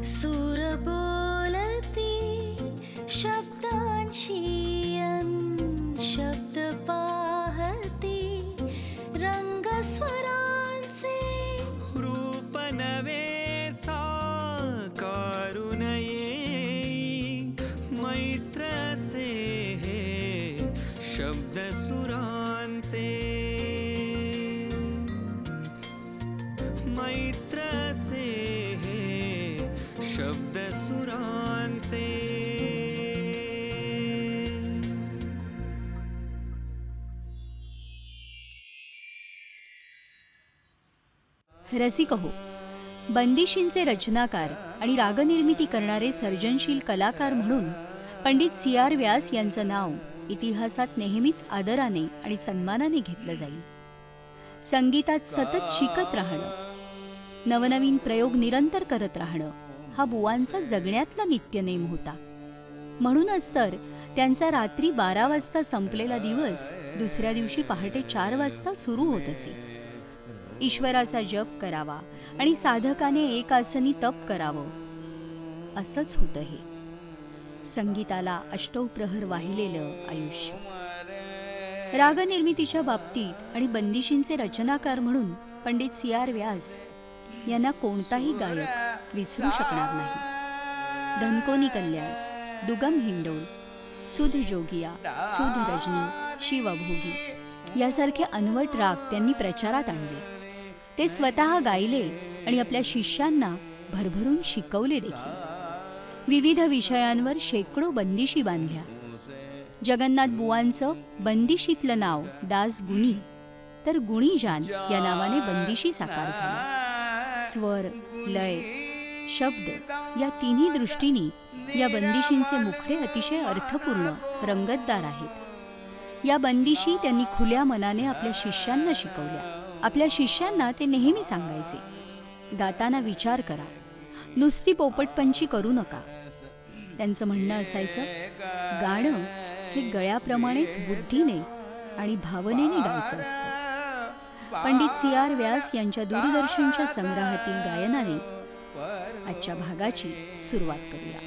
सूर बोलती शब्दांशी शब्द पाहती रंग स्वरांचे रूप नवे साकारून येई मैत्र से हे शब्द सुरांचे मैत्र से हे शब्द सुरांचे. रसिक हो, बंदिशींचे रचनाकार आणि रागनिर्मिती करणारे सर्जनशील कलाकार म्हणून पंडित C.R. व्यास यांचं नाव इतिहासात नेहमीच आदराने आणि सन्मानाने घेतलं जाईल. संगीतात सतत शिकत राहणं, नवनवीन प्रयोग निरंतर करत राहणं हा बुवांचा जगण्यातला नित्यनेम होता. म्हणूनच तर त्यांचा रात्री 12 वाजता संपलेला दिवस दुसऱ्या दिवशी पहाटे 4 वाजता सुरू होत असे. ईश्वराचा जप करावा आणि साधकाने एक आसनी तप करावं, असंच होतं हे. संगीताला अष्टौप्रहर वाहिलेलं आयुष्य. रागनिर्मितीच्या बाबतीत आणि बंदिशींचे रचनाकार म्हणून पंडित C.R. व्यास यांना कोणताही गायक विसरू शकणार नाही. धनकोनी कल्याण, दुगम हिंडोल, सुध जोगिया, सुध रजनी, शिवभोगी यासारखे अनवट राग त्यांनी प्रचारात आणले. ते स्वतः गायले आणि आपल्या शिष्यांना भरभरून शिकवले देखील. विविध विषयांवर शेकडो बंदिशी बांधल्या. जगन्नाथ बुवांचं बंदिशीतलं नाव दास गुणी, तर गुणीजान या नावाने बंदिशी साकार झाली. स्वर, लय, शब्द या तिन्ही दृष्टींनी या बंदिशींचे मुखडे अतिशय अर्थपूर्ण, रंगतदार आहेत. या बंदिशी त्यांनी खुल्या मनाने आपल्या शिष्यांना शिकवल्या. आपल्या शिष्यांना ते नेहमी सांगायचे, गाताना विचार करा, नुसती पोपटपंची करू नका. त्यांचं म्हणणं असायचं, गाणं हे गळ्याप्रमाणेच बुद्धीने आणि भावनेने गायचं असतं. पंडित C.R. व्यास यांच्या दूरदर्शनच्या संग्रहातील गायनाने आजच्या भागाची सुरुवात करूया.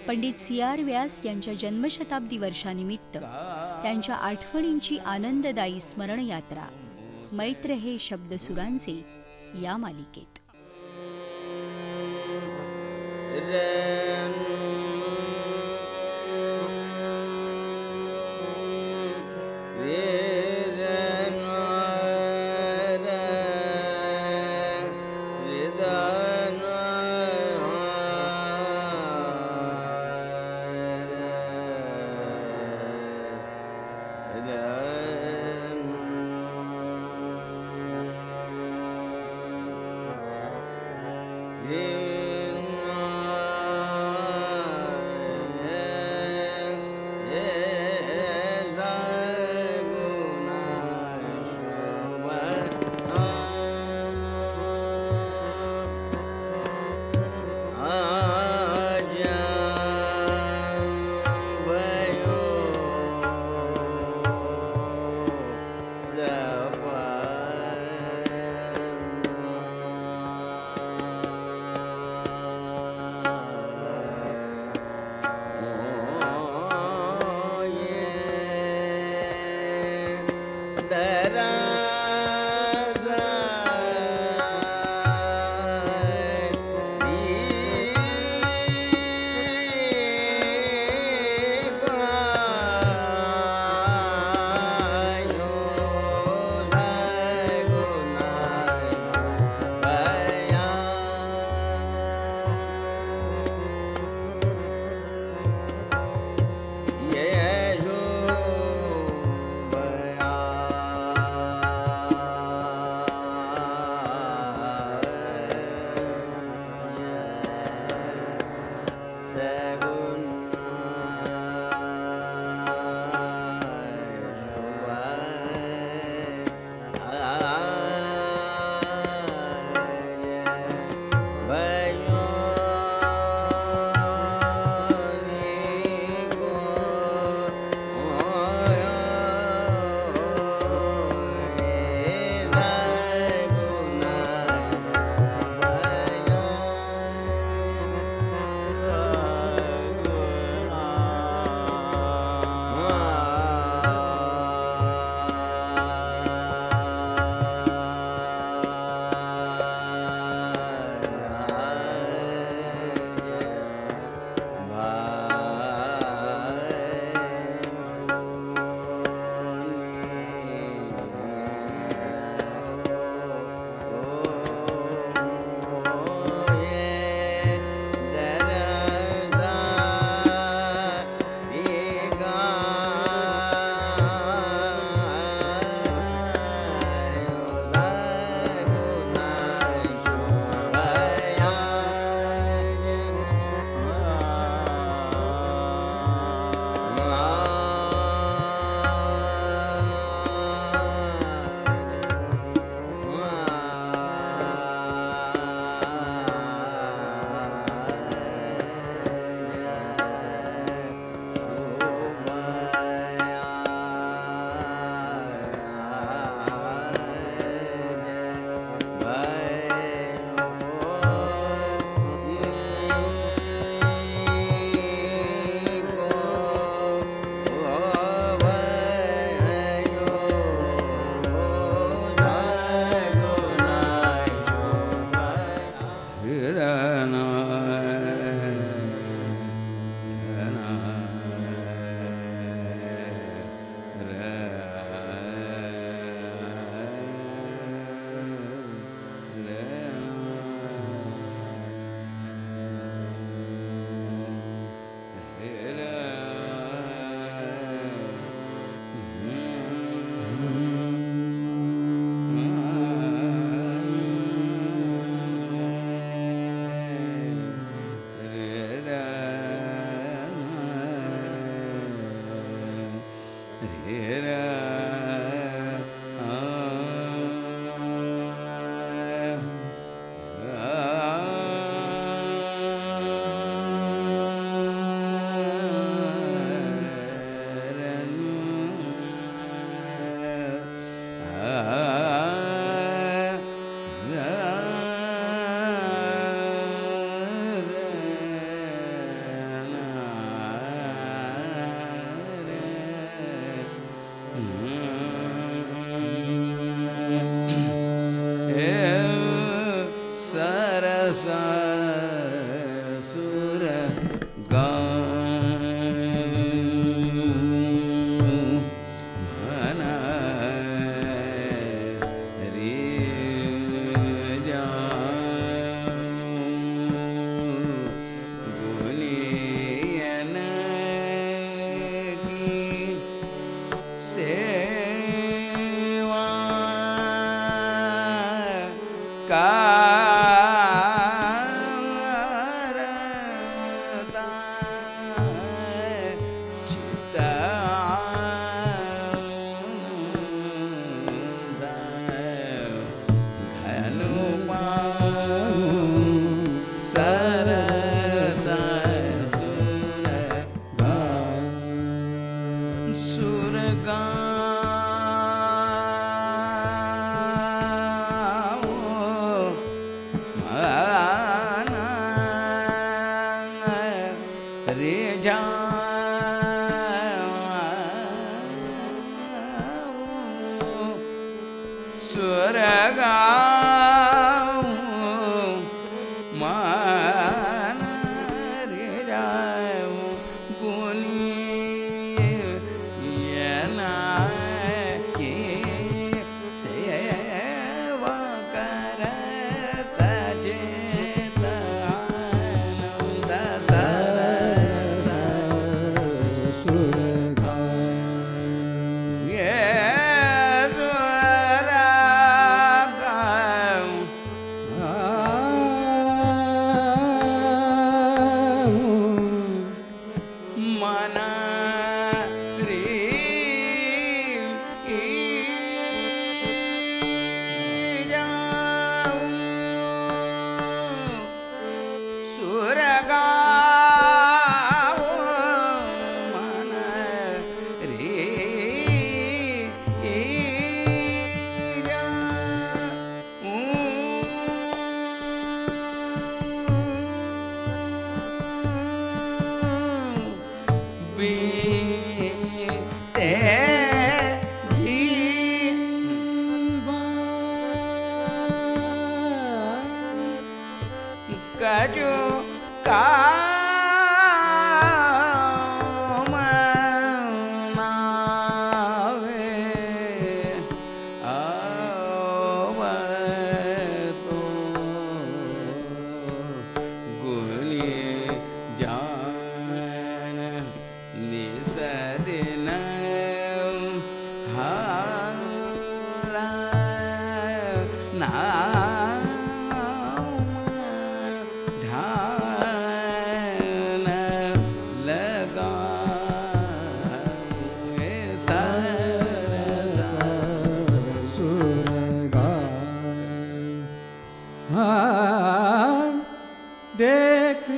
पंडित C.R. व्यास यांच्या जन्मशताब्दी वर्षानिमित्त त्यांच्या आठवणींची आनंददायी स्मरण यात्रा मैत्र हे शब्दसुरांचे या मालिकेत.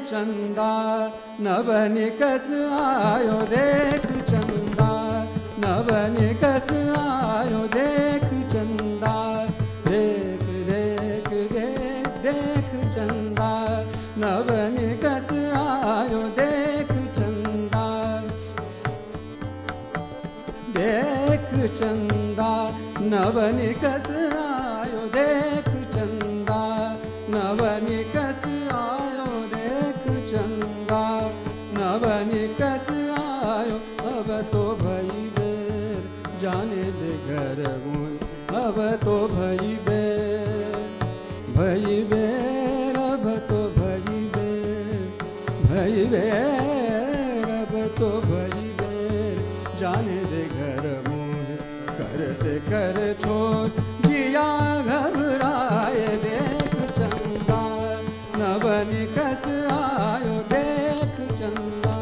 चंदा नवनिकस आयो देख चंदा नवनिकस आयो देख चंदा देख देख देख देख चंदा नवनिकस आयो देख चंदा देख चंदा नवनिकस आयो देख चंदा नवनिकस आयो देख चंदा नवनिकस आयो अब तो भई बेर जाने दे घर गुण अब तो भई बेर अब तो भई बेर अब तो भई बेर जाने दे घर मुँह कर से कर छोड़ जिया घबराए देख चंदा नवनिकस आयो देख चंदा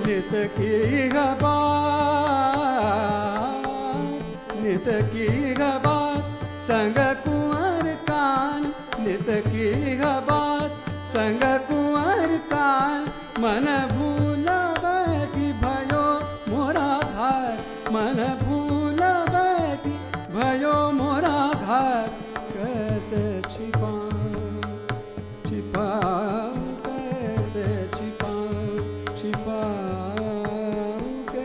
नित की बात संग कुंवर कान, नित की बात संग कुंवर कान, मन भूल बैठी भयो मोरा घार, मन भूल बैठी भयो मोरा घार, कैसे छिपाऊं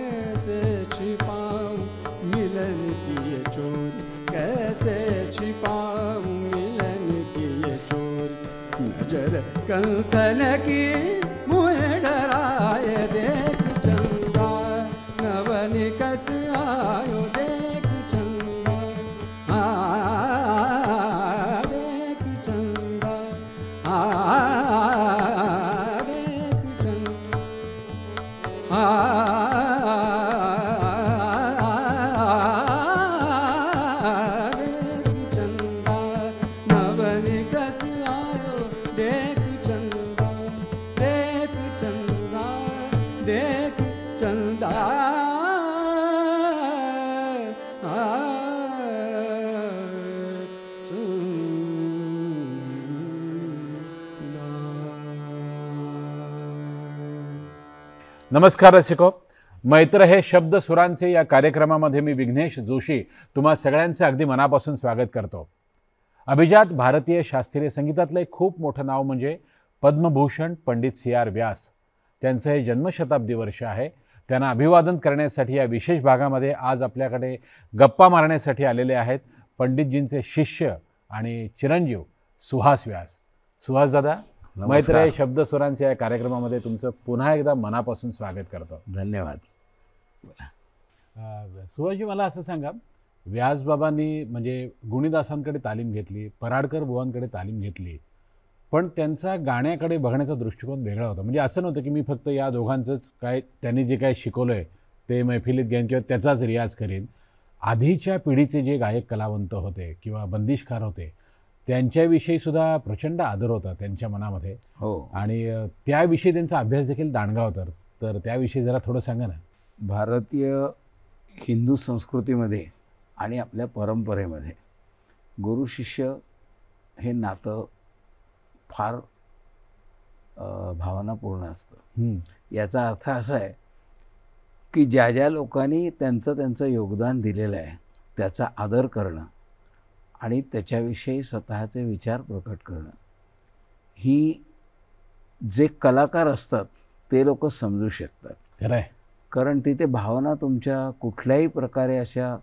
कैसे छिपाऊं मिलन की ये चोरी, कैसे छिपाऊं मिलन की ये चोरी, नजर कंकन की मुँह डराए, देख चंदा नवनी कस आयो, देख चंदा देख चंदा देख चंदा देख चंदा नवनी कस आयो, देख चंदा देख चंदा देख चंदा नमस्कार रसिको, मैत्र हे शब्द सुरांचे या कार्यक्रमामध्ये मी विघ्नेश जोशी तुम्हा सगळ्यांचे अगदी मनापासून स्वागत करतो. अभिजात भारतीय शास्त्रीय संगीतातले खूप मोठं नाव म्हणजे पद्मभूषण पंडित CR व्यास. त्यांचं हे जन्मशताब्दी वर्ष आहे. त्यांना अभिवादन करण्यासाठी या विशेष भागामध्ये आज आपल्याकडे गप्पा मारण्यासाठी आलेले आहेत पंडितजींचे शिष्य आणि चिरंजीव सुहास व्यास. सुहास दादा, मैत्र हे शब्द सुरांचे या कार्यक्रमामध्ये तुमचं पुन्हा एकदा मनापासून स्वागत करतो. धन्यवाद. सुहासजी, मला असं सांगा, व्यासबाबांनी म्हणजे गुणीदासांकडे तालीम घेतली, पराडकर बुवांकडे तालीम घेतली, पण त्यांचा गाण्याकडे बघण्याचा दृष्टिकोन वेगळा होता. म्हणजे असं नव्हतं की मी फक्त या दोघांचंच काय त्यांनी जे काय शिकवलं आहे ते मैफिलीत घेईन किंवा त्याचाच रियाज करेन. आधीच्या पिढीचे जे गायक कलावंत होते किंवा बंदिशकार होते त्यांच्याविषयी सुद्धा प्रचंड आदर होता त्यांच्या मनामध्ये. हो, आणि त्याविषयी त्यांचा अभ्यास देखील दांडगा होता. तर त्याविषयी जरा थोडं सांगा ना. भारतीय हिंदू संस्कृतीमध्ये आणि आपल्या परंपरेमध्ये गुरु शिष्य हे नातं फार भावनापूर्ण असतं. याचा अर्थ असा आहे की ज्या ज्या लोकांनी त्यांचं योगदान दिलेलं आहे त्याचा आदर करणं आणि त्याच्याविषयी स्वतःचे विचार प्रकट करणं, ही जे कलाकार असतात ते लोक समजू शकतात. खरं आहे. कारण तिथे भावना तुमच्या कुठल्याही प्रकारे अशा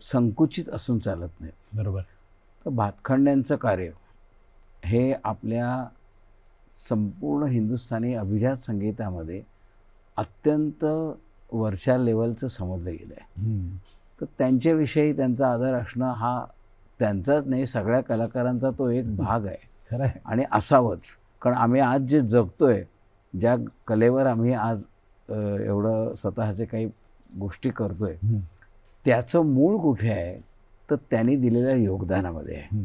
संकुचित असून चालत नाहीत. बरोबर. तर भातखंड्यांचं कार्य हे आपल्या संपूर्ण हिंदुस्थानी अभिजात संगीतामध्ये अत्यंत वरच्या लेवलचं समजलं गेलं आहे. तर त्यांच्याविषयी त्यांचा आदर असणं हा त्यांचाच नाही, सगळ्या कलाकारांचा तो एक भाग आहे. खरं आहे. आणि असावंच. कारण आम्ही आज जे जगतोय, ज्या कलेवर आम्ही आज एवढं स्वतःचे काही गोष्टी करतोय, त्याचं मूळ कुठे आहे तर त्यांनी दिलेल्या योगदानामध्ये आहे.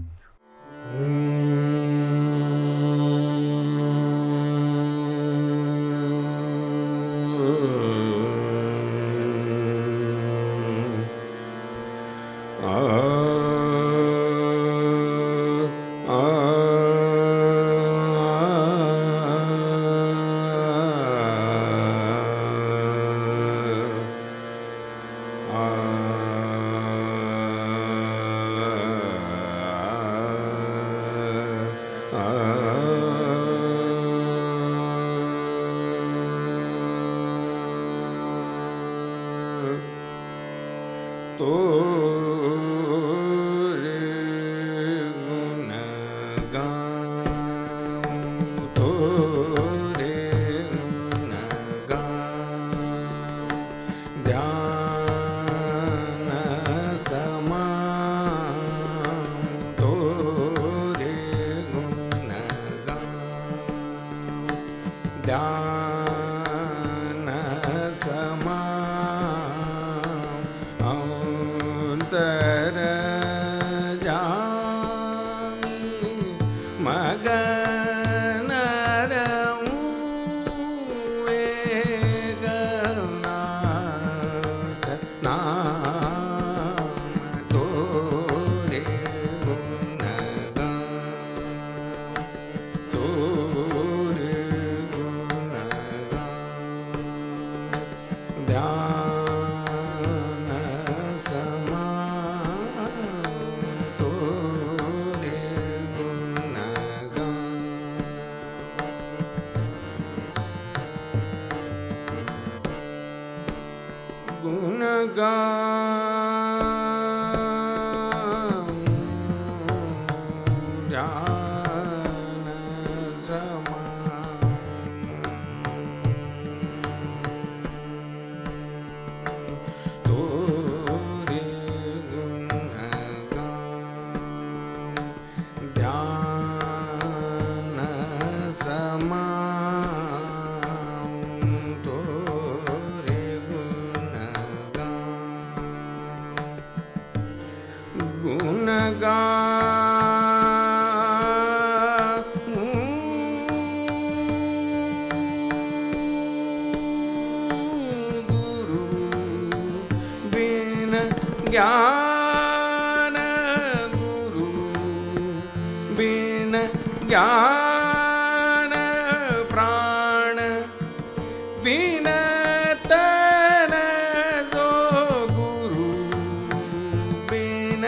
ध्यान समातो रे गुणगान ध्यान समातो रे गुणगान ध्यान समातो रे गुरु बिन ज्ञान गुरु बिन ज्ञान प्राण बिन तन जो गुरु बिन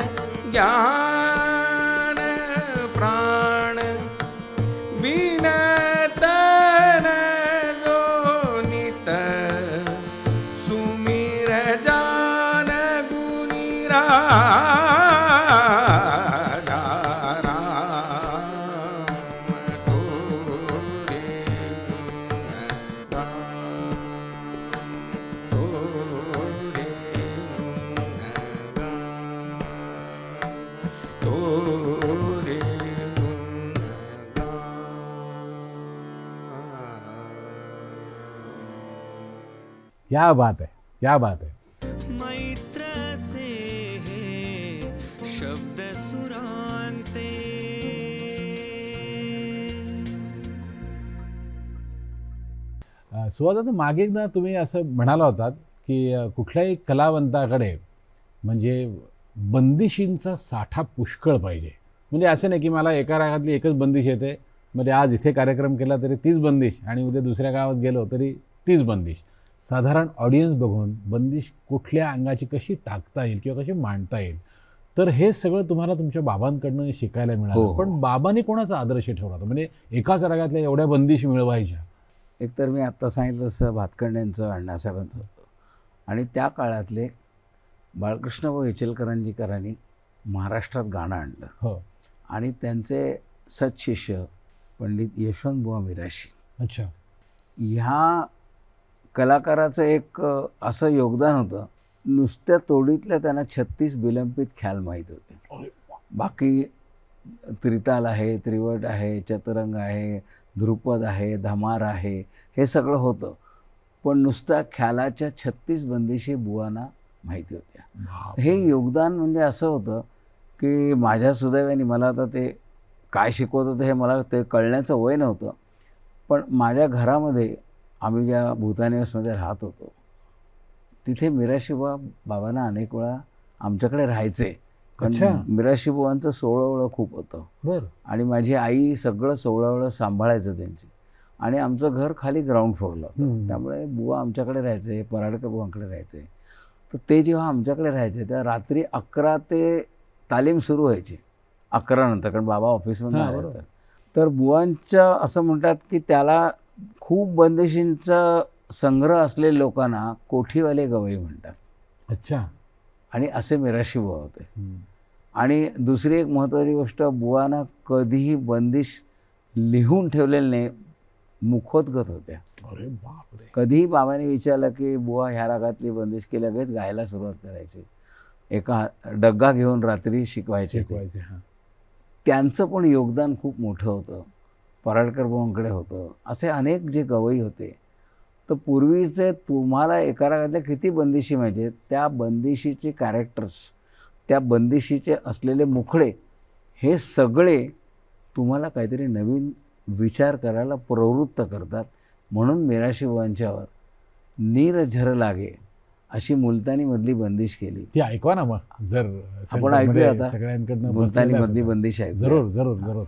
ज्ञान प्राण बिन तन जो नित सुमिर जान गुनी राजा राम तोरे गुणगान तोरे गुणगान तोरे गुणगान। क्या बात है, क्या बात है. मैत्र से हे शब्द सुरांचे सुवादा, मागे एकदा तुम्ही असं म्हणाला होतात की कुठल्याही कलावंताकडे म्हणजे बंदिशींचा साठा पुष्कळ पाहिजे. म्हणजे असं नाही की मला एका रागातली एकच बंदिश येते, म्हणजे आज इथे कार्यक्रम केला तरी तीच बंदिश आणि उद्या दुसऱ्या गावात गेलो तरी तीच बंदिश. साधारण ऑडियन्स बघून बंदिश कुठल्या अंगाची कशी टाकता येईल किंवा कशी मांडता येईल, तर हे सगळं तुम्हाला तुमच्या बाबांकडनं शिकायला मिळालं. हो. पण बाबांनी कोणाचा आदर्श ठेवला होता, म्हणजे एकाच रागातल्या एवढ्या बंदिश मिळवायच्या? एकतर मी आत्ता सांगितलं तसं भातखंड्यांचं अण्णासाहेबांचं होतं आणि त्या काळातले बाळकृष्णभाऊ इचलकरंजीकरांनी महाराष्ट्रात गाणं आणलं हो. आणि त्यांचे सत्शिष्य पंडित यशवंतबुवा मिराशी अच्छा. ह्या कलाकाराचं एक असं योगदान होतं, नुसत्या तोडीतल्या त्यांना 36 विलंबित ख्याल माहीत होते. बाकी त्रिताल आहे, त्रिवट आहे, चतुरंग आहे, ध्रुपद आहे, धमार आहे, हे सगळं होतं. पण नुसत्या ख्यालाच्या 36 बंदिशी बुवांना माहिती होत्या. हे योगदान म्हणजे असं होतं की माझ्या सुदैवाने, मला आता ते काय शिकवत होतं हे मला ते कळण्याचं वय नव्हतं, पण माझ्या घरामध्ये आम्ही ज्या भूतानिवासमध्ये राहत होतो तिथे मिराशीबुवा बाबांना अनेक वेळा आमच्याकडे राहायचे. कारण मिराशीबुवांचं सोवळं खूप होतं. बरं. आणि माझी आई सगळं सोवळं सांभाळायचं त्यांची. आणि आमचं घर खाली ग्राउंड फ्लोअरला होतं, त्यामुळे बुवा आमच्याकडे राहायचे, पराडकर बुवांकडे राहायचे. तर ते जेव्हा आमच्याकडे राहायचे तेव्हा रात्री 11 ते तालीम सुरू व्हायची, 11 नंतर, कारण बाबा ऑफिसमधून आले तर बुवांचं असं म्हणतात की त्याला खूप बंदिशींचा संग्रह असलेल्या लोकांना कोठीवाले गवई म्हणतात. अच्छा. आणि असे मिराशी बुवा होते. आणि दुसरी एक महत्त्वाची गोष्ट, बुवांना कधीही बंदिश लिहून ठेवलेले नाही, मुखोद्गत होत्या. अरे बापरे. कधीही बाबांनी विचारलं की बुवा ह्या रागातली बंदिश की लगेच गायला सुरुवात करायची. एका डग्गा घेऊन रात्री शिकवायचे. त्यांचं पण योगदान खूप मोठं होतं. पराडकर बुवांकडे होतं. असे अनेक जे गवई होते. तर पूर्वीचे तुम्हाला एका रागातल्या किती बंदिशी माहिती, त्या बंदिशीचे कॅरेक्टर्स, त्या बंदिशीचे असलेले मुखडे, हे सगळे तुम्हाला काहीतरी नवीन विचार करायला प्रवृत्त करतात. म्हणून मिराशी बुवांच्यावर नीर झर लागे अशी मुलतानीमधली बंदिश केली. ती ऐकवा ना मग, जर आपण ऐकूया आता सगळ्यांकडनं मुलतानीमधली बंदिश ऐकू. जरूर जरूर जरूर.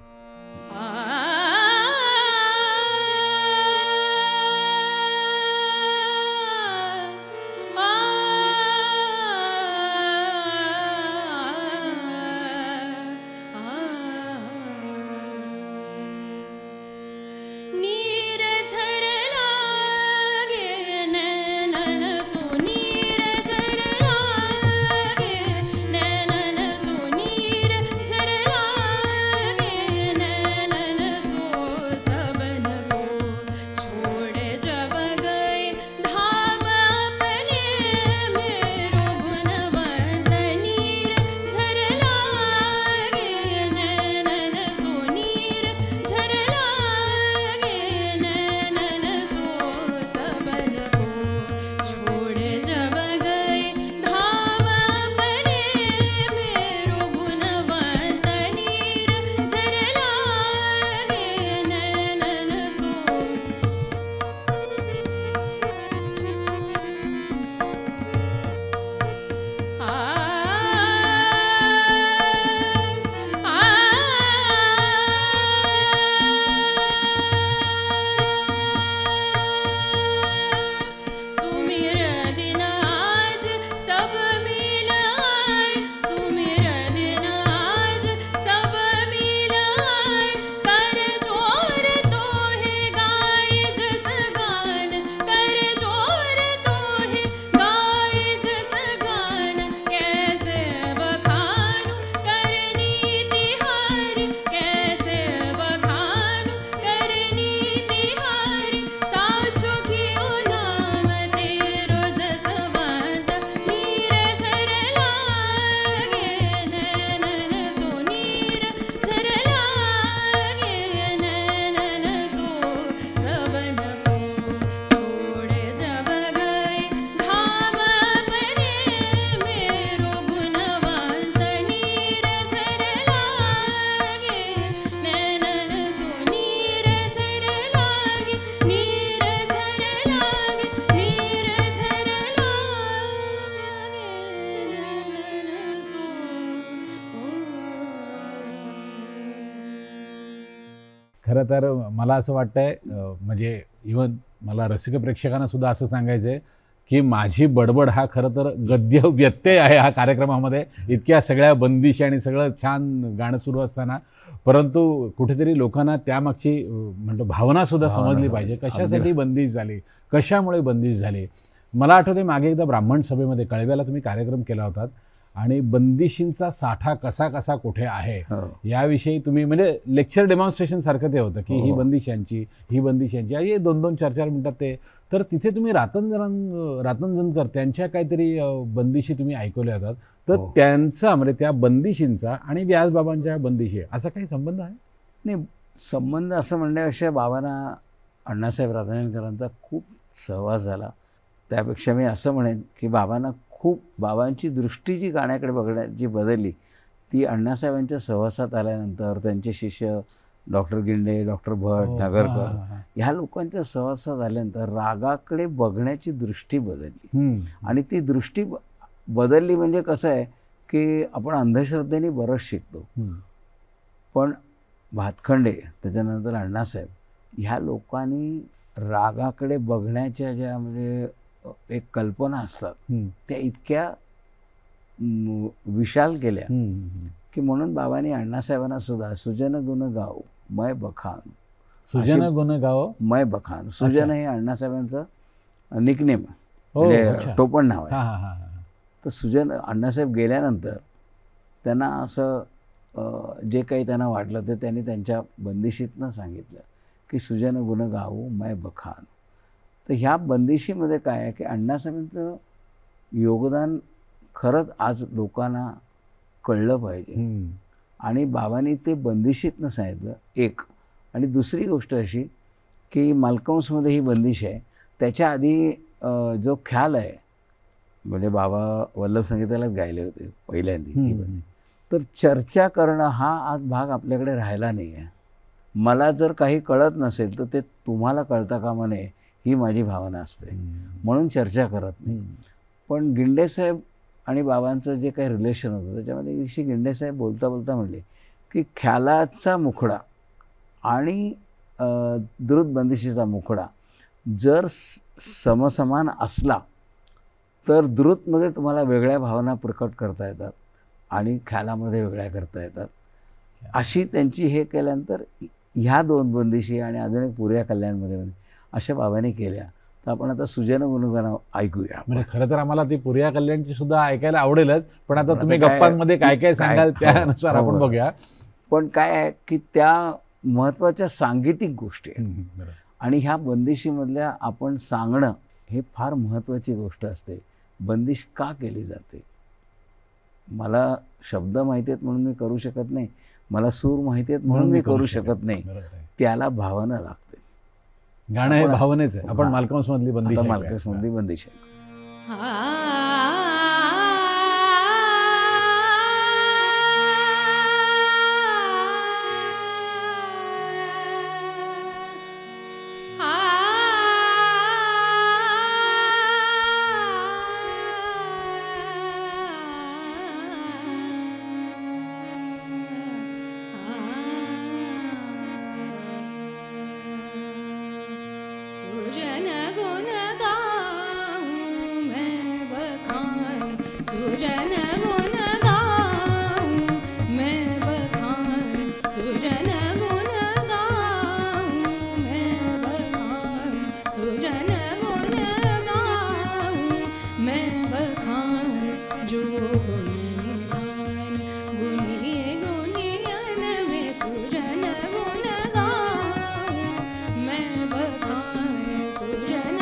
खरं तर मला असं वाटतंय म्हणजे इवन मला रसिक प्रेक्षकांना सुद्धा असं सांगायचं आहे की माझी बडबड हा खरं तर गद्य व्यत्यय आहे हा कार्यक्रमामध्ये, इतक्या सगळ्या बंदिशी आणि सगळं छान गाणं सुरू असताना, परंतु कुठेतरी लोकांना त्यामागची म्हणतो भावनासुद्धा समजली पाहिजे. कशासाठी बंदिश झाली, कशामुळे बंदिश झाली. मला आठवते मागे एकदा ब्राह्मण सभेमध्ये कळव्याला तुम्ही कार्यक्रम केला होतात आणि बंदिशींचा साठा कसा कसा कुठे आहे याविषयी तुम्ही म्हणजे लेक्चर डेमॉन्स्ट्रेशन सारखं ते होतं की ही बंदिश यांची, ही बंदिश यांची, हे 2-2, 4-4 मिनिटात ते. तर तिथे तुम्ही रातंजनकर त्यांच्या काहीतरी बंदिशी तुम्ही ऐकवल्या होतात. तर त्यांचा म्हणजे त्या बंदिशींचा आणि व्यासबाबांच्या बंदिशी असा काही संबंध आहे? नाही, संबंध असं म्हणण्यापेक्षा बाबांना अण्णासाहेब रातंजनकरांचा खूप सहवास झाला. त्यापेक्षा मी असं म्हणेन की बाबांना खूप बाबांची दृष्टी जी गाण्याकडे बघण्याची बदलली ती अण्णासाहेबांच्या सहवासात आल्यानंतर, त्यांचे शिष्य डॉक्टर गिंडे, डॉक्टर भट, नगरकर ह्या लोकांच्या सहवासात आल्यानंतर रागाकडे बघण्याची दृष्टी बदलली. आणि ती दृष्टी बदलली म्हणजे कसं आहे की आपण अंधश्रद्धेने बरंच शिकतो, पण भातखंडे त्याच्यानंतर अण्णासाहेब ह्या लोकांनी रागाकडे बघण्याच्या ज्या म्हणजे एक कल्पना असतात त्या इतक्या विशाल केल्या की म्हणून बाबांनी अण्णासाहेबांना सुद्धा सुजन गुण गाओ मै बखान, सुजन गुण गाओ मै बखान, सुजन हे अण्णासाहेबांचं निकनेम म्हणजे टोपण नाव आहे. तर सुजन अण्णासाहेब गेल्यानंतर त्यांना असं जे काही त्यांना वाटलं ते त्यांनी त्यांच्या बंदिशीतनं सांगितलं की सुजन गुण गाओ मै बखान. तर ह्या बंदिशीमध्ये काय आहे की अण्णासाहेबांचं योगदान खरंच आज लोकांना कळलं पाहिजे आणि बाबांनी ते बंदिशीतनं सांगितलं एक. आणि दुसरी गोष्ट अशी की मालकंसमध्ये ही बंदिश आहे, त्याच्या आधी जो ख्याल आहे म्हणजे बाबा वल्लभ संगीतालाच गायले होते पहिल्यांदा ही बंदिश. तर चर्चा करणं हा आज भाग आपल्याकडे राहिला नाही आहे. मला जर काही कळत नसेल तर ते तुम्हाला कळता कामा नये ही माझी भावना असते, म्हणून चर्चा करत नाही. पण गिंडेसाहेब आणि बाबांचं जे काही रिलेशन होतं त्याच्यामध्ये दिवशी गिंडेसाहेब बोलता बोलता म्हणले की ख्यालाचा मुखडा आणि द्रुत बंदिशीचा मुखडा जर समसमान असला तर द्रुतमध्ये तुम्हाला वेगळ्या भावना प्रकट करता येतात आणि ख्यालामध्ये वेगळ्या करता येतात. अशी त्यांची हे केल्यानंतर ह्या 2 बंदिशी आणि अजून एक पुऱ्या कल्याणमध्ये अशा बाबांनी केल्या. तर आपण आता सुजन गुणगान ऐकूया. म्हणजे खरं तर आम्हाला ती पुऱ्या कल्याणची सुद्धा ऐकायला आवडेलच, पण आता तुम्ही गप्पांमध्ये काय काय सांगाल त्यानुसार आपण बघूया. पण काय आहे की त्या महत्त्वाच्या सांगीतिक गोष्टी आहेत आणि ह्या बंदिशीमधल्या आपण सांगणं हे फार महत्त्वाची गोष्ट असते. बंदिश का केली जाते, मला शब्द माहिती आहेत म्हणून मी करू शकत नाही, मला सूर माहिती आहेत म्हणून मी करू शकत नाही, त्याला भावना लागते. गाणं हे भावनेच आहे. आपण मालकंसमधली बंदिश आहे. मालकंसमधली बंदिश आहे. सुजन गुण गाऊं मैं बखान, सुजन गुण गाऊं मैं बखान, सुजन गुण गाऊं मैं बखान, सुजन गुण गाऊं मैं बखान. जो गुण निधान गुणी गुणियन में सुजन गुण गाऊं मैं बखान, सुजन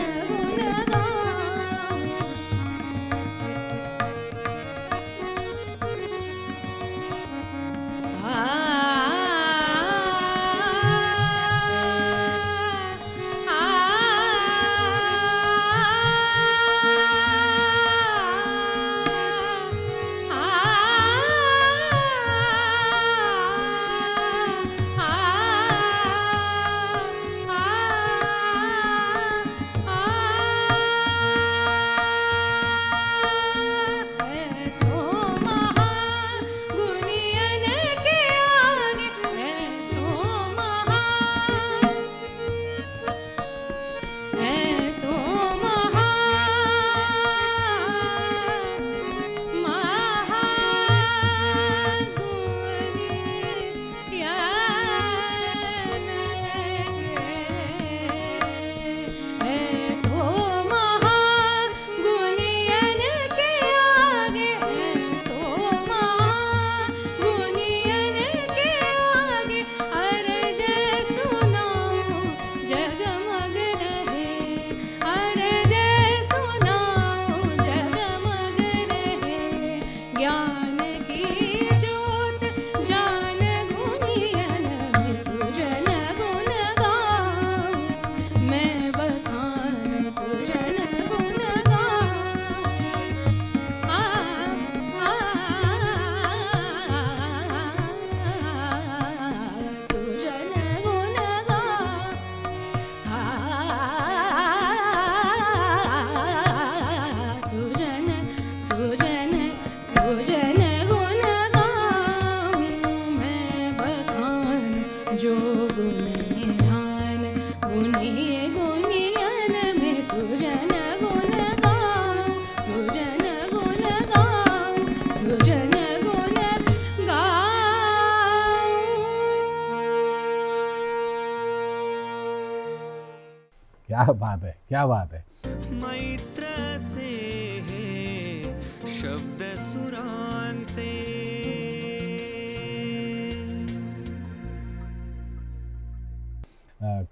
क्या बात है, क्या बात है. मैत्र से हे शब्द सुरांचे.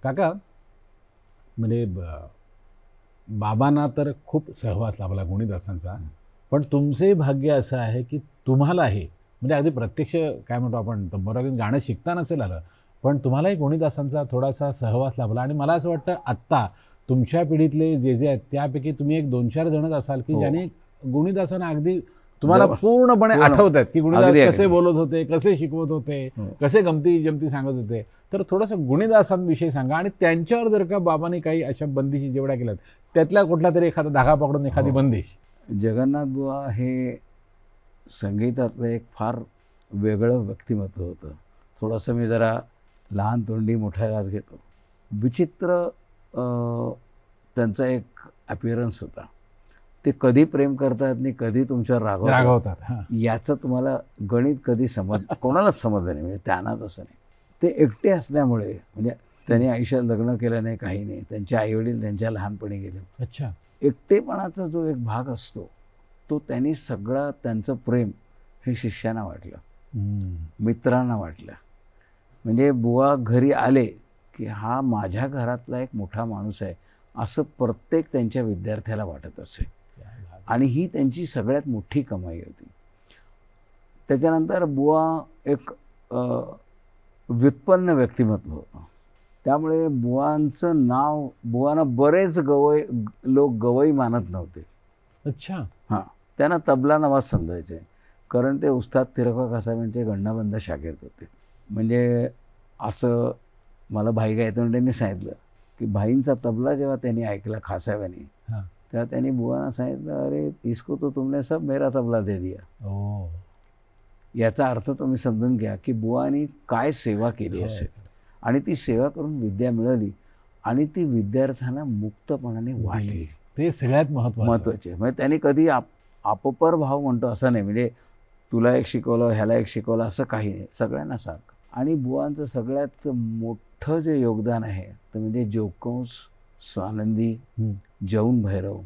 काका म्हणजे बाबांना तर खूप सहवास लाभला गुणीदासांचा, पण तुमचंही भाग्य असं आहे की तुम्हालाही म्हणजे अगदी प्रत्यक्ष काय म्हणतो आपण तंबोराकडून गाणं शिकता नसेल आलं, पण तुम्हालाही गुणीदासांचा थोडासा सहवास लाभला. आणि मला असं वाटतं आत्ता तुमच्या पिढीतले जे जे आहेत त्यापैकी तुम्ही एक 2-4 जणच असाल की ज्याने गुणीदासांना अगदी तुम्हाला पूर्णपणे आठवत आहेत की गुणीदास कसे बोलत होते, कसे शिकवत होते, कसे गमती जमती सांगत होते. तर थोडंसं गुणीदासांविषयी सांगा. आणि त्यांच्यावर जर का बाबांनी काही अशा बंदिशी जेवढ्या केल्यात त्यातला कुठला तरी एखादा धागा पकडून एखादी बंदिश. जगन्नाथ बुवा हे संगीतातलं एक फार वेगळं व्यक्तिमत्व होतं. थोडंसं मी जरा लहान तोंडी मोठा घास घेतो. विचित्र त्यांचा एक अपिअरन्स होता. ते कधी प्रेम करतात आणि कधी तुमच्यावर रागवतात याचं तुम्हाला गणित कधी कोणालाच समजलं नाही. म्हणजे त्यांना तसं नाही. ते एकटे असल्यामुळे म्हणजे त्यांनी आयुष्यात लग्न केलं नाही, काही नाही. त्यांचे आईवडील त्यांच्या लहानपणी गेले. अच्छा. एकटेपणाचा जो एक भाग असतो तो त्यांनी सगळं त्यांचं प्रेम हे शिष्यांना वाटलं, मित्रांना वाटलं. म्हणजे बुवा घरी आले की हा माझ्या घरातला एक मोठा माणूस आहे असं प्रत्येक त्यांच्या विद्यार्थ्याला वाटत असे. आणि ही त्यांची सगळ्यात मोठी कमाई होती. त्याच्यानंतर बुवा एक व्युत्पन्न व्यक्तिमत्व होतं. त्यामुळे बुवांचं नाव बुवांना बरेच लोक गवई मानत नव्हते. अच्छा. हां, त्यांना तबला नवाज समजायचे, कारण ते उस्ताद तिरका कासाव्यांचे गंडाबंद शागिर्द होते. म्हणजे असं मला भाई गायतोंडेंनी सांगितलं की भाईंचा तबला जेव्हा त्यांनी ऐकला खासाव्याने तेव्हा त्यांनी बुवांना सांगितलं, अरे इसको तो तुमने सब मेरा तबला दे दिया. याचा अर्थ तुम्ही समजून घ्या की बुवांनी काय सेवा केली असेल. आणि ती सेवा करून विद्या मिळाली आणि ती विद्यार्थ्यांना मुक्तपणाने वाढली. ते सगळ्यात महत्त्वाचे. म्हणजे त्यांनी कधी आपोपर भाव म्हणतो असं नाही, म्हणजे तुला एक शिकवलं ह्याला एक शिकवलं असं काही नाही, सगळ्यांना सारखं. आणि बुवांचं सगळ्यात मोठं जे योगदान आहे ते म्हणजे जोगकंस, स्वानंदी, जौन भैरव,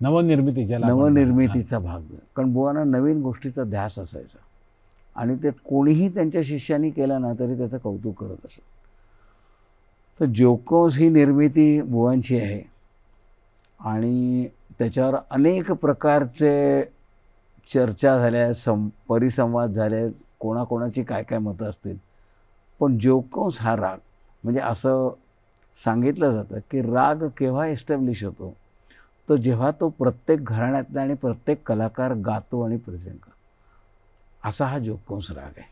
नवनिर्मितीचा भाग. कारण बुवांना नवीन गोष्टीचा ध्यास असायचा आणि ते कोणीही त्यांच्या शिष्यांनी केलं ना तरी त्याचं कौतुक करत असत. तर जोगकंस ही निर्मिती बुवांची आहे आणि त्याच्यावर अनेक प्रकारचे चर्चा झाल्या, परिसंवाद झाले, कोणाकोणाची काय काय मतं असतील. पण जोगकंस हा राग म्हणजे असं सांगितलं जातं की राग केव्हा एस्टॅब्लिश होतो तर जेव्हा तो प्रत्येक घराण्यातला आणि प्रत्येक कलाकार गातो आणि प्रेझेंट करतो. असा हा जोगकंस राग आहे.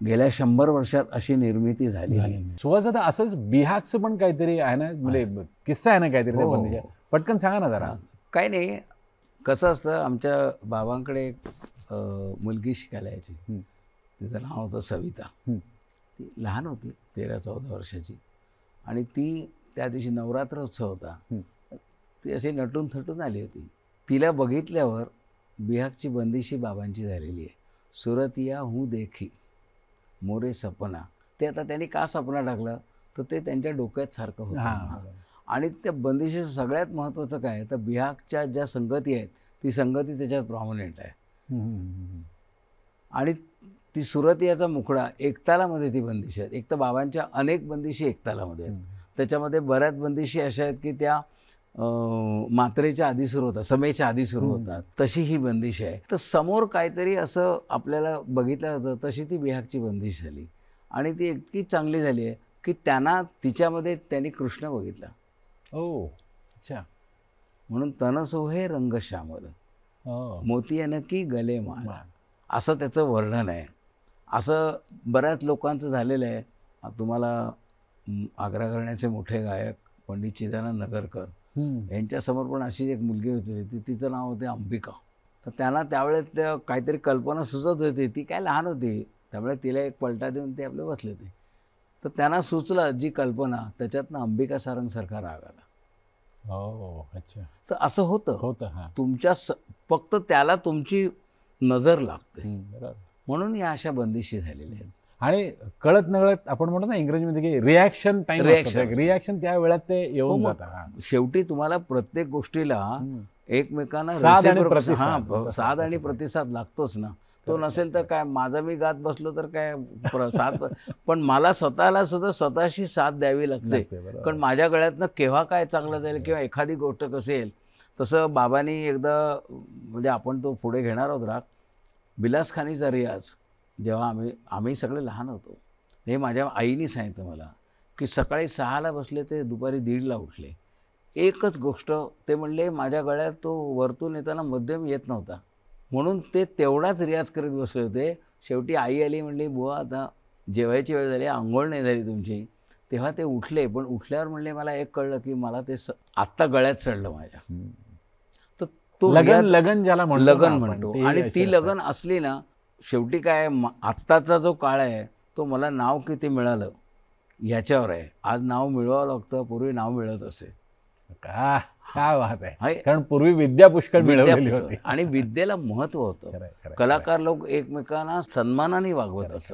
गेल्या 100 वर्षात अशी निर्मिती झाली. सुहास दादा, असंच बिहागचं पण काहीतरी आहे ना, म्हणजे किस्सा आहे ना काहीतरी बंदीच्या, पटकन सांगा ना जरा. काही नाही, कसं असतं, आमच्या बाबांकडे एक मुलगी शिकायला यायची. तिचं नाव होतं सविता. ती लहान होती, 13-14 वर्षाची. आणि ती त्या दिवशी नवरात्र उत्सव होता. ती अशी नटून थटून आली होती. तिला बघितल्यावर बिहागची बंदिशी बाबांची झालेली आहे. सुरतिया हूँ देखी मोरे सपना. ते आता त्यांनी का सपना टाकलं तर ते त्यांच्या डोक्यात सारखं होतं. आणि त्या बंदिशीचं सगळ्यात महत्त्वाचं काय तर बिहागच्या ज्या संगती आहेत ती संगती त्याच्यात प्रॉमिनंट आहे. आणि ती सुरतियाचा मुखडा एकतालामध्ये ती बंदिशी आहेत. एक तर बाबांच्या अनेक बंदिशी एकतालामध्ये आहेत. त्याच्यामध्ये बऱ्याच बंदिशी अशा आहेत की त्या मात्रेच्या आधी सुरू होतात, समेच्या आधी सुरू होतात. तशी ही बंदिशी आहे. तर समोर काहीतरी असं आपल्याला बघितलं होतं, तशी ती बिहागची बंदिश झाली. आणि ती इतकी चांगली झाली आहे की तिच्यामध्ये त्यांनी कृष्ण बघितला. अच्छा. म्हणून तन सोहे रंग श्यामल मोतियान की गले माला असं त्याचं वर्णन आहे. असं बऱ्याच लोकांचं झालेलं आहे. तुम्हाला आग्रा घराण्याचे मोठे गायक पंडित चिदानंद नगरकर यांच्यासमोर पण अशी एक मुलगी होती, तिचं नाव होते अंबिका. तर त्यांना त्यावेळेस त्या काहीतरी कल्पना सुचत होती. ती काय लहान होती, त्यामुळे तिला एक पलटा देऊन ते आपले बसले होते. तर त्यांना सुचलं जी कल्पना, त्याच्यातनं अंबिका सारंगसारखा राग आला. अच्छा. तर असं होतं तुमच्या फक्त त्याला तुमची नजर लागते. म्हणून या अशा बंदिशी झालेल्या आहेत. आणि कळत नकळत आपण म्हणतो ना इंग्रजीमध्ये की रिॲक्शन टाइम रिॲक्शन त्या वेळात ते येऊन जातं. हां. शेवटी तुम्हाला प्रत्येक गोष्टीला एकमेकांना साथ आणि reciprocal- प्रतिसाद. हां, साथ आणि प्रतिसाद लागतोच ना. तो नसेल तर काय, माझा मी गात बसलो तर काय साथ, पण मला स्वतःला सुद्धा स्वतःशी साथ द्यावी लागते. बरोबर. कारण माझ्या गळ्यातनं केव्हा काय चांगलं जाईल किंवा एखादी गोष्ट कशी येईल. तसं बाबांनी एकदा, म्हणजे आपण तो पुढे घेणार आहोत राग, बिलासखानीचा रियाज जेव्हा आम्ही सगळे लहान होतो, हे माझ्या आईने सांगितलं मला की सकाळी 6ला बसले ते दुपारी 1:30ला उठले. एकच गोष्ट ते म्हणले, माझ्या गळ्यात तो वरतून येताना मध्यम येत नव्हता, म्हणून ते तेवढाच रियाज करीत बसले होते. शेवटी आई आली, म्हणली बुवा आता जेवायची वेळ झाली, आंघोळ नाही झाली तुमची. तेव्हा ते उठले, पण उठल्यावर म्हणले मला एक कळलं की मला ते आत्ता गळ्यात चढलं माझ्या. तर तो लगन लगन ज्याला म्हणतो ना लगन आपण, म्हणतो. ते आणि अशी ती असतात. लगन असली ना, शेवटी काय आत्ताचा जो काळ आहे तो मला नाव किती मिळालं ह्याच्यावर आहे. आज नाव मिळवावं लागतं, पूर्वी नाव मिळत असे. काय बात आहे. हाय. कारण पूर्वी विद्या पुष्कळ मिळवलेली होती. आणि विद्येला महत्त्व होतं. खरंय, खरंय, कलाकार लोक एकमेकांना सन्मानाने वागवत असत.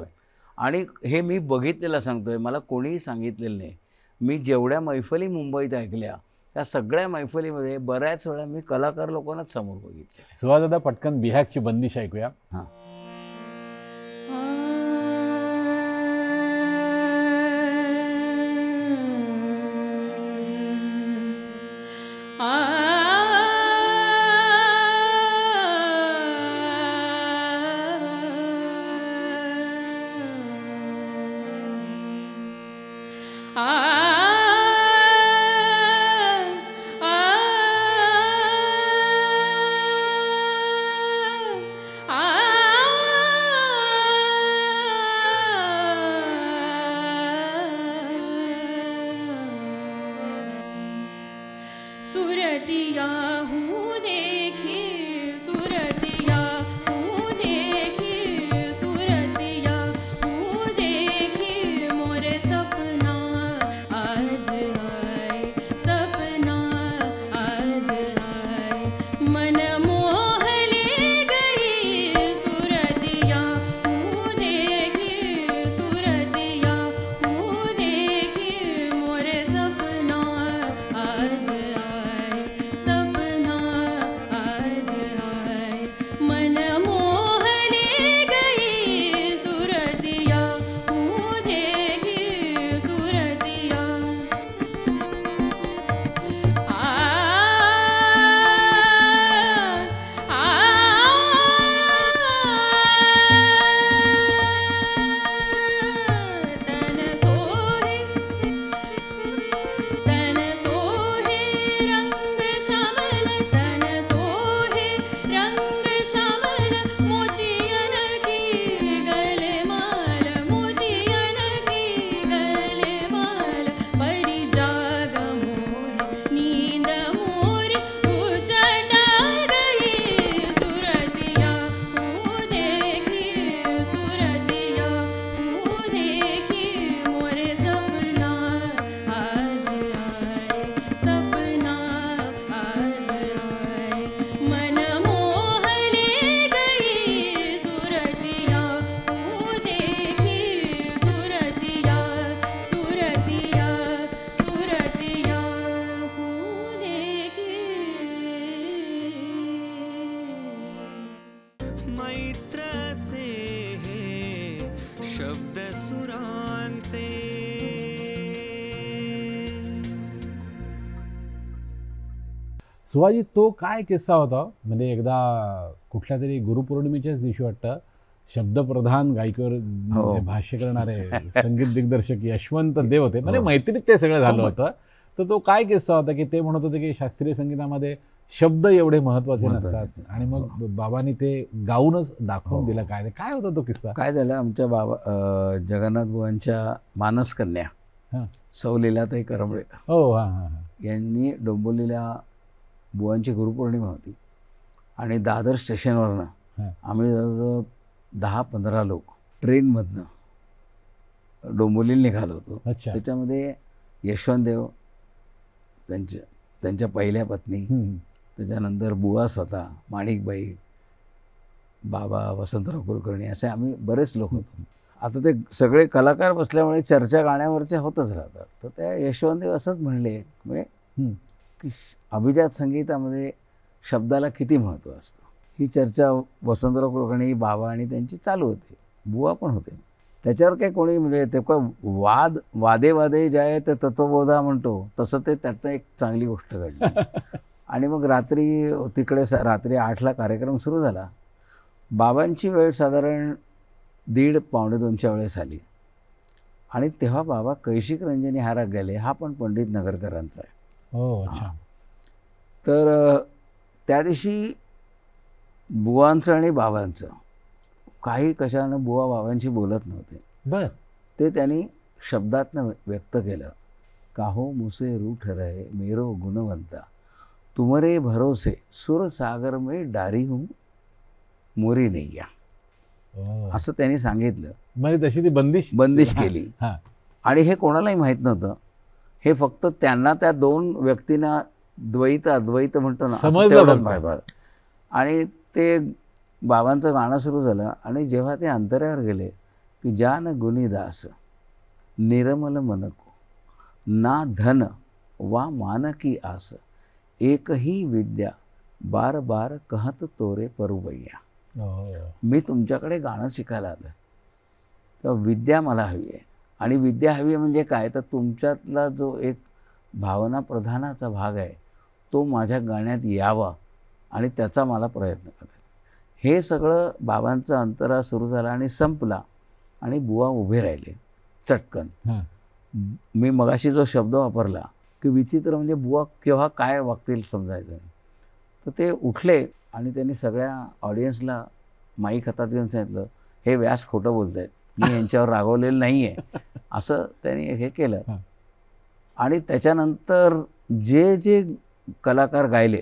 आणि हे मी बघितलेलं सांगतोय, मला कोणीही सांगितलेलं नाही. मी जेवढ्या मैफली मुंबईत ऐकल्या त्या सगळ्या मैफलीमध्ये बऱ्याच वेळा मी कलाकार लोकांनाच समोर बघितले. सुहास दादा, पटकन बिहागची बंदिश ऐकूया. हां. सुरतिया हूँ देखी, सुरतिया हूँ देखी, सुरतिया हूँ देखी, मोरे सपना आज आए, सपना आज आए, मन मोह ले गई। सुरतिया हूँ देखी, सुरतिया हूँ देखी, मोरे सपना आज आए, सपना आज आए, मन मोह ले गई। सुरतिया हूँ देखी, सुरतिया तन सोहे, तन सोहे रंग श्यामल, तन सोहे रंग श्यामल, मोतियन की गले माल, मोतियन की गले माल, परी जाग मोह नींद मोर उचटा गई। सुरतिया हूँ देखी, सुरतिया हूँ देखी, मोरे सपना आज आए, सपना आज आए, मन मोह ले गई। सुरतिया हूँ देखी, सुरतिया, सुरतिया, सुरतिया हूँ देखी। मैत्र से है शब्द सुरांचे. सुहाजी, तो काय किस्सा होता? म्हणजे एकदा कुठल्या तरी गुरुपौर्णिमेच्याच दिवशी वाटतं, शब्दप्रधान गायकीवर म्हणजे भाष्य करणारे संगीत दिग्दर्शक यशवंत देव होते, म्हणजे मैत्रीत ते सगळं झालं होतं. तर तो काय किस्सा होता की ते म्हणत होते की शास्त्रीय संगीतामध्ये शब्द एवढे महत्त्वाचे नसतात, आणि मग बाबांनी ते गाऊनच दाखवून दिलं. काय काय होता तो किस्सा? काय झालं, आमच्या जगन्नाथ बुवांच्या मानसकन्या हां. सौ लीलाताई करंबळेकर हो, हां हां हां. यांनी डोंबिवलीला बुवांची गुरुपौर्णिमा होती, आणि दादर स्टेशनवरनं हां. आम्ही जवळजवळ 10-15 लोक ट्रेनमधनं डोंबिवलीला निघालो होतो. अच्छा. त्याच्यामध्ये यशवंतदेव, त्यांच्या पहिल्या पत्नी, त्याच्यानंतर बुवा स्वतः, माणिकबाई, बाबा वसंतराव कुलकर्णी, असे आम्ही बरेच लोक होतो. आता ते सगळे कलाकार बसल्यामुळे चर्चा गाण्यावरच्या होतच राहतात. तर त्या यशवंतदेव असंच म्हणले म्हणजे हं. की अभिजात संगीतामध्ये शब्दाला किती महत्त्व असतं. ही चर्चा वसंतराव कुलकर्णी, बाबा आणि त्यांची चालू होती. बुवा पण होते. त्याच्यावर काही कोणी म्हणजे ते वादे वादे जाय ते तत्वबोधा म्हणतो तसं ते त्यातनं एक चांगली गोष्ट घडली. आणि मग रात्री तिकडे रात्री 8ला कार्यक्रम सुरू झाला. बाबांची वेळ साधारण 1:30 पावणे 2च्या वेळेस आली आणि तेव्हा बाबा कैशिक रंजनी हा राग गायले. हा पण पंडित नगरकरांचा आहे. हो, अच्छा. तर त्या दिवशी बुवांचं आणि बाबांचं काही कशानं बुवा बाबांशी बोलत नव्हते. बर. ते त्यांनी शब्दातनं व्यक्त केलं. काहो मुसे रूठ रहे मेरो गुणवंता तुमरे भरोसे सुर सागर में डारी हूँ मोरी नैया. असं त्यांनी सांगितलं. म्हणजे तशी ती बंदिश केली. हां. आणि हे कोणालाही माहीत नव्हतं. हे फक्त त्यांना त्या दोन व्यक्तींना द्वैत अद्वैत म्हणतो ना असं समजलं तेवढंच फक्त. माहिती. आणि ते बाबांचं गाणं सुरू झालं आणि जेव्हा ते अंतरावर गेले की जान गुनीदास निर्मल मनको ना धन वा मान की आस एकही विद्या बार बार कहत तोरे परुबैया. मी तुमच्याकडे गाणं शिकायला आलं तर विद्या मला हवी आहे. आणि विद्या हवी आहे म्हणजे काय तर तुमच्यातला जो एक भावना प्रधानाचा भाग आहे तो माझ्या गाण्यात यावा आणि त्याचा मला प्रयत्न करायचा. हे सगळं बाबांचं अंतरा सुरू झाला आणि संपला आणि बुवा उभे राहिले चटकन. मी मगाशी जो शब्द वापरला की विचित्र म्हणजे बुवा केव्हा काय वागतील समजायचं नाही. तर ते उठले आणि त्यांनी सगळ्या ऑडियन्सला माईक हातात घेऊन सांगितलं हे व्यास खोटं बोलत आहेत. मी यांच्यावर रागवलेलं नाही आहे असं त्यांनी हे केलं. आणि त्याच्यानंतर जे जे कलाकार गायले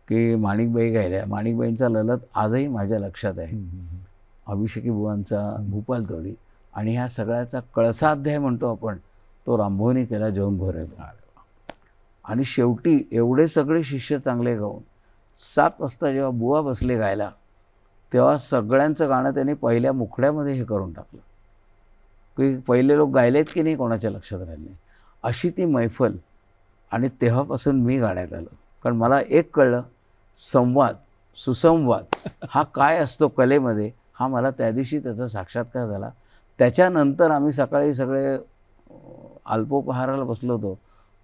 की माणिकबाई गायल्या. माणिकबाईंचा ललत आजही माझ्या लक्षात आहे. अभिषेकी बुवांचा भूपाल तोडी आणि ह्या सगळ्याचा कळसाध्याय म्हणतो आपण तो रामभोनी केला जेवण भरे. आणि शेवटी एवढे सगळे शिष्य चांगले गाऊन 7 वाजता जेव्हा बुवा बसले गायला तेव्हा सगळ्यांचं गाणं त्यांनी पहिल्या मुखड्यामध्ये हे करून टाकलं की पहिले लोक गायलेत की नाही कोणाच्या लक्षात राहिले नाही अशी ती मैफल. आणि तेव्हापासून मी गाण्यात आलो. कारण मला एक कळलं संवाद सुसंवाद हा काय असतो कलेमध्ये हा मला त्या दिवशी त्याचा साक्षात्कार झाला. त्याच्यानंतर आम्ही सकाळी सगळे अल्पोपहाराला बसलो होतो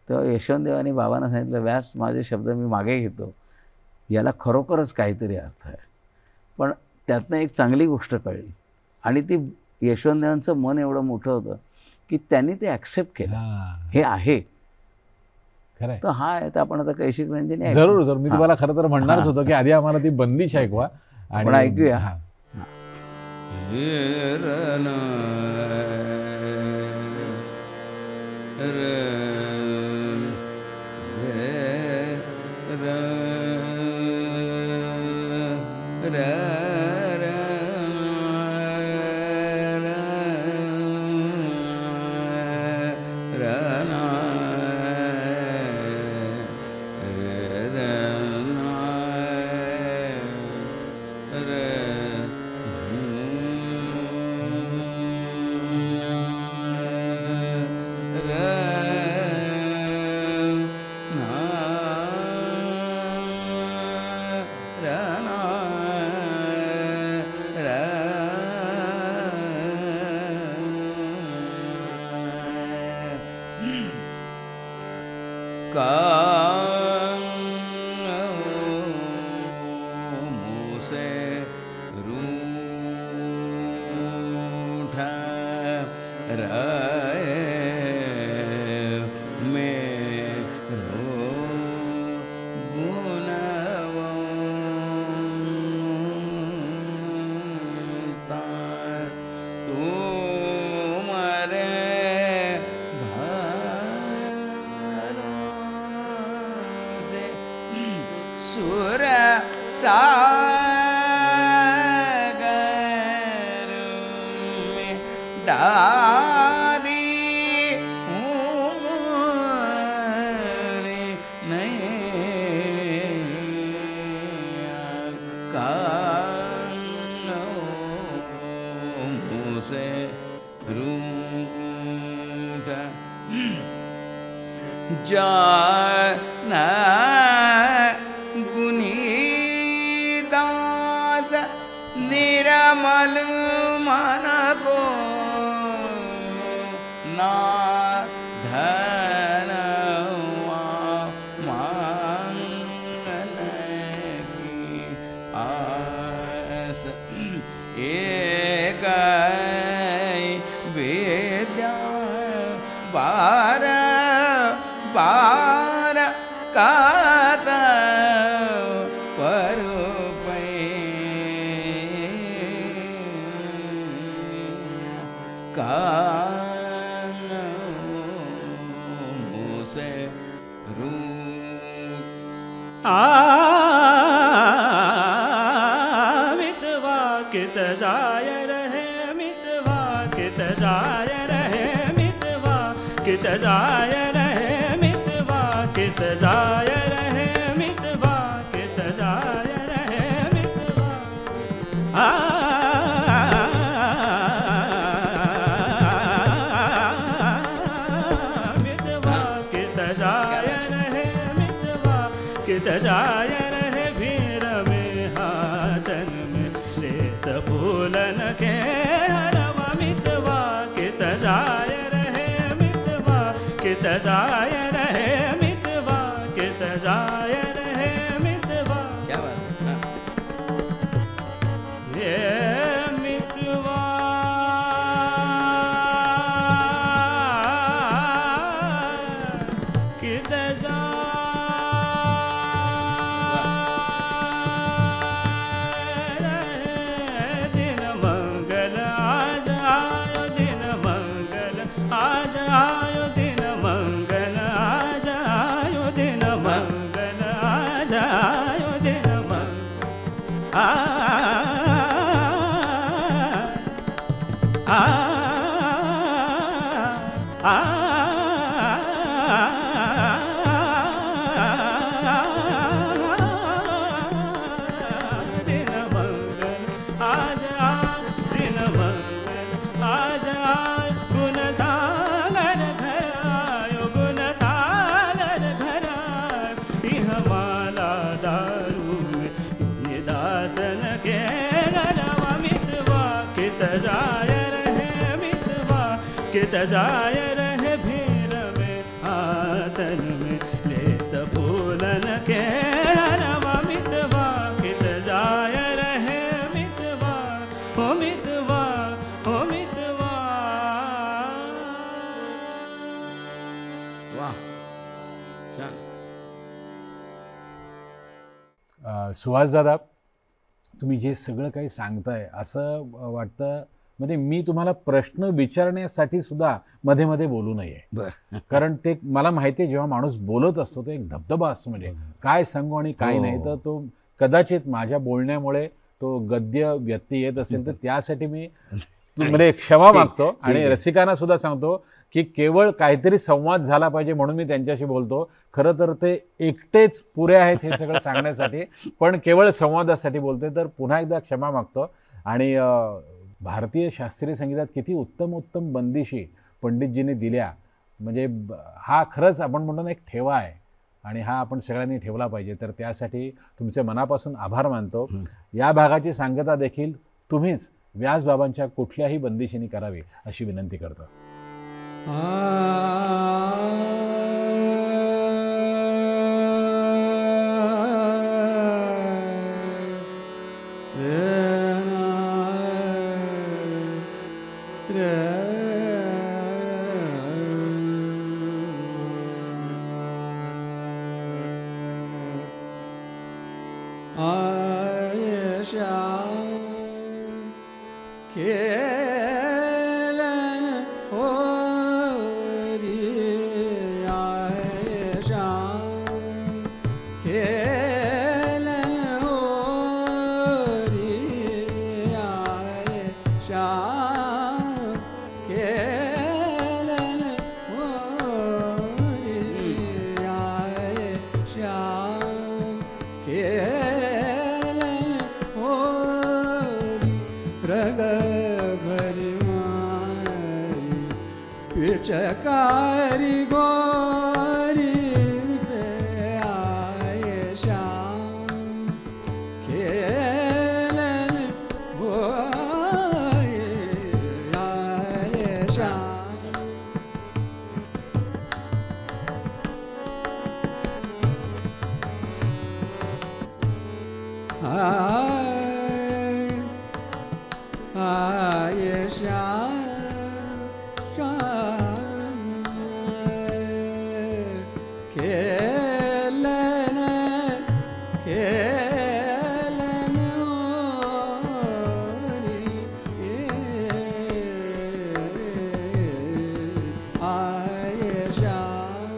तेव्हा यशवंतदेव आणि बाबांना सांगितलं व्यास माझे शब्द मी मागे घेतो. याला खरोखरच काहीतरी अर्थ आहे. पण त्यातनं एक चांगली गोष्ट कळली आणि ती यशवंतदेवांचं मन एवढं मोठं होतं की त्यांनी ते ॲक्सेप्ट केलं हे आहे खरं. तर हा आहे तर आपण आता कैशिक रंजनी जरूर जरूर मी तुम्हाला खरं तर म्हणणारच होतं की आधी आम्हाला ती बंदिश ऐकवा आपण ऐकूया. हां. से जान गुनीदास निरमल मन को ना धन मांगन की आस एक विद्या बार बार कात पर कान मुसे रू मितवा कित जाय रहे मितवा कित जाय रहे मितवा कित जाय रहे मितवा कित जाय रहे मितवा कित जाय रहे मितवा मितवा कित जाय रहे मितवा कित जाय रहे भीर में हाथन में श्वेत फूलन के हरवा मितवा कित जाय रहे मितवा कित जाय रहे मितवा कित जाय रहे मितवा क्या बात है? ये मितवा कित जाय रहे दिन मंगल आज आयो दिन मंगल आज आयो दिन मंगल आज आयो दिन मंगल आज आयो दिन मंगल दिन मंगल आज दिन मंगल आज गुण सागर घर आयो गुण सागर घर इह माला दारू में निदासन के गलवा मितवा कित जाय रहे मितवा कित जाय रहे भीर में हाथन में लेत फूलन के हरवा मितवा कित जाय रहे मितवा हो मितवा हो मितवा वाह छान. सुहास दादा, तुम्ही जे सगळं काही सांगताय असं वाटतं म्हणजे मी तुम्हाला प्रश्न विचारण्यासाठी सुद्धा मध्ये मध्ये बोलू नये. बरं. कारण ते मला माहिती आहे जेव्हा माणूस बोलत असतो तो एक धबधबा असतो, म्हणजे काय सांगू आणि काय नाही. तर तो कदाचित माझ्या बोलण्यामुळे तो गद्य व्यत्यय येत असेल तर त्यासाठी मी म्हणजे क्षमा मागतो. आणि रसिकांना सुद्धा सांगतो की केवळ काहीतरी संवाद झाला पाहिजे म्हणून मी त्यांच्याशी बोलतो. खरं तर ते एकटेच पुरे आहेत हे सगळं सांगण्यासाठी, पण केवळ संवादासाठी बोलतोय. तर पुन्हा एकदा क्षमा मागतो. आणि भारतीय शास्त्रीय संगीतात किती उत्तम उत्तम बंदिशी पंडितजींनी दिल्या, म्हणजे हा खरंच आपण म्हणतो ना एक ठेवा आहे आणि हा आपण सगळ्यांनी ठेवला पाहिजे. तर त्यासाठी तुमचे मनापासून आभार मानतो. या भागाची सांगता देखील तुम्हीच व्यासबाबांच्या कुठल्याही बंदिशीने करावी अशी विनंती करतो. खेलन होरी आए श्याम खेलन होरी आए श्याम खेलन होरी आए श्याम खेलन होरी रग पिचकारी गोरी आय श्याम खेलन खेलन आय श्याम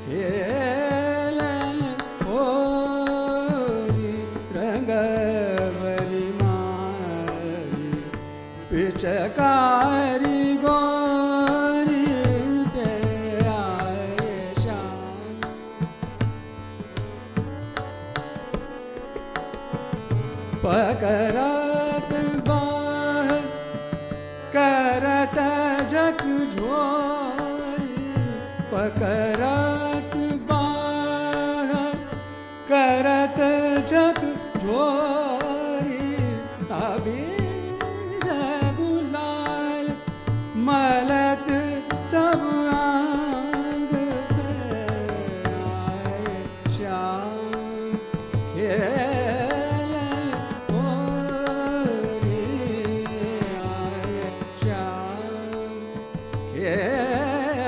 खेलन होरी रंगवरी मारी पिचकारी गोरी पे आए श्याम पकड़त बाह करत जग झोरी पकड़त बाह करत जग झोरी अबीर गुलाल मलक सब आंग पे आए श्याम खेलन होरी आए श्याम खेलन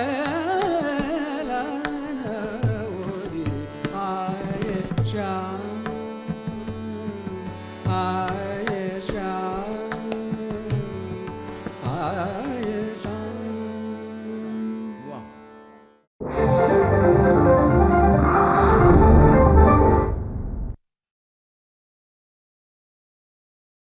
होरी आए श्याम